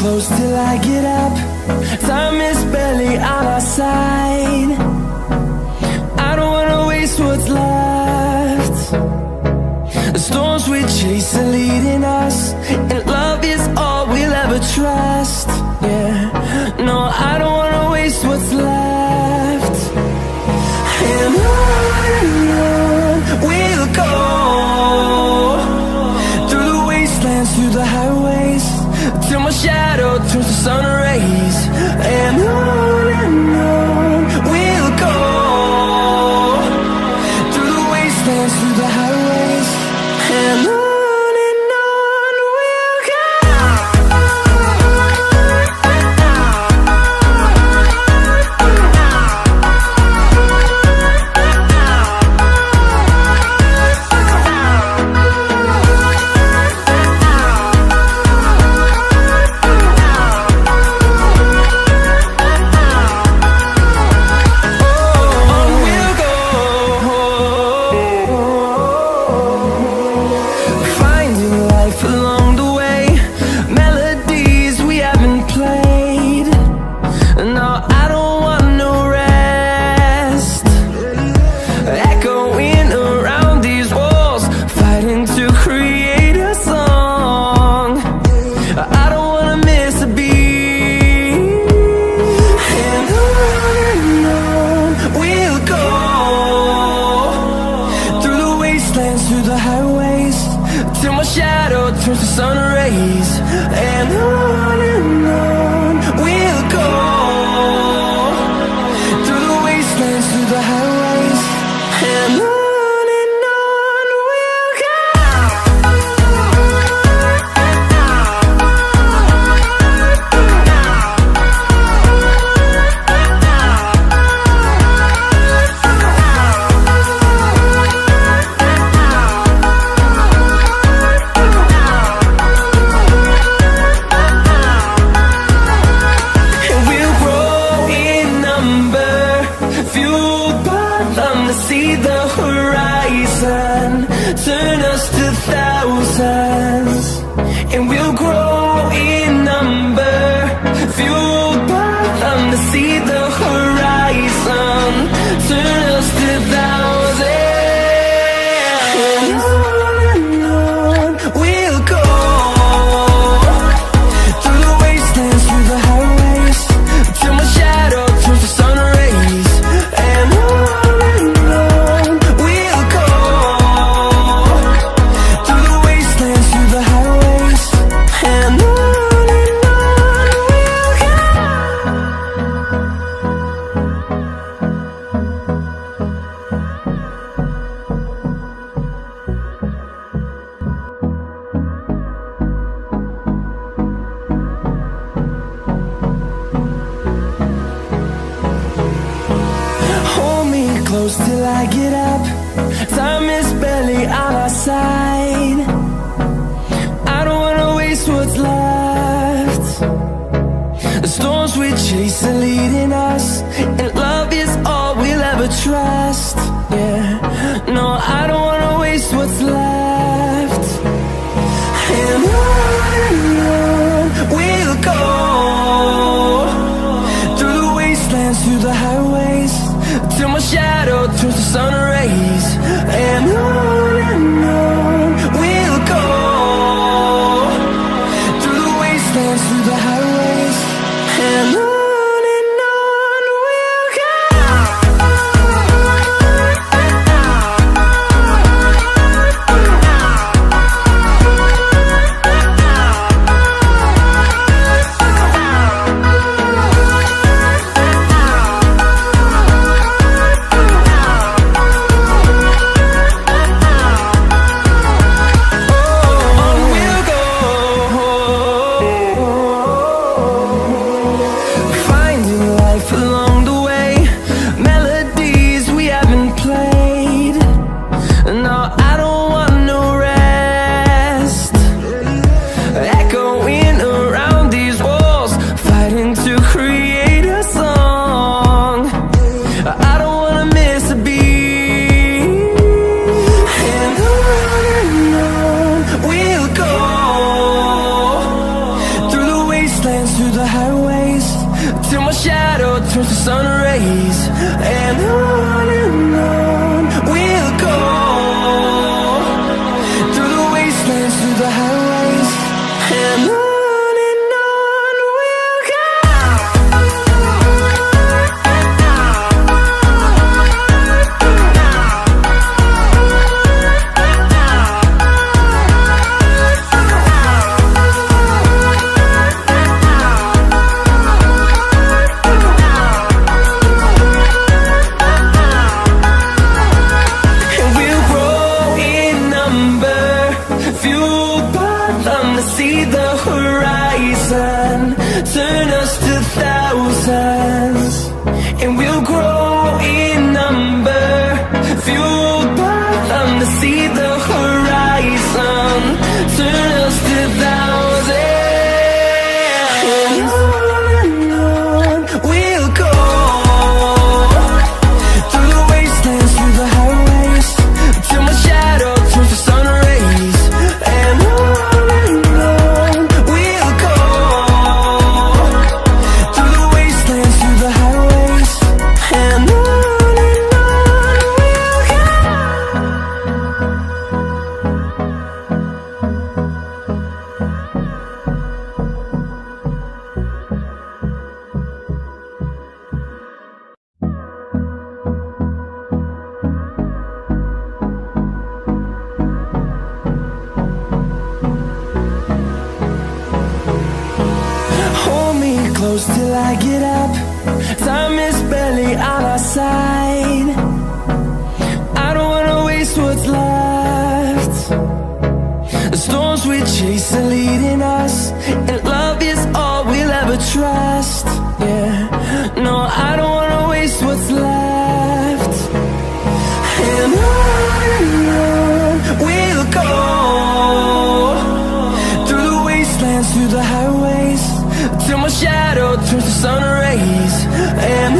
close till I get up. Time is barely on our side. I don't wanna waste what's left. The storms we chase are leading us, and love is all we'll ever trust. Yeah, no, I don't wanna waste what's left. And on we'll go, through the wastelands, through the highways, till my shadow turns to sun rays. And on we'll go, through the wastelands, through the highways, and on we'll go. Through the highways, till my shadow turns to sun rays. And on we'll go, through the wastelands, through the highways, and on we'll go. See the horizon, turn us to thousands, and we'll grow in number, fueled by them. To see the horizon, turn us to thousands, and on we'll go, through the wastelands, through the highways, till my shadow turns to sun rays. And close till I get up. Time is barely on our side. I don't wanna waste what's left. The storms we chase are leading us, and love is all we'll ever trust. Yeah, no, I don't wanna waste what's left. And on we'll go, through the wastelands, through the highways, till my shadow turns to sun rays. And on we'll go, through the wastelands, through the highways, and on we'll go. wastelands, through the highways, till my shadow turns to sun rays. And on we'll go, through the wastelands, through the highways, and on we'll go. See the horizon, turn us to thousands, and we'll grow in number, fueled by them to see the horizon, turn us to thousands, and on we'll go, through the wastelands, through the highways, till my shadow turns to sun rays, and on close till I get up. Time is barely on our side. I don't wanna waste what's left. The storms we chase are leading us, and love is all we'll ever trust. Yeah, no, I don't wanna waste what's left. And on we'll go, through the wastelands, through the highways, till my shadow turns to sun rays, and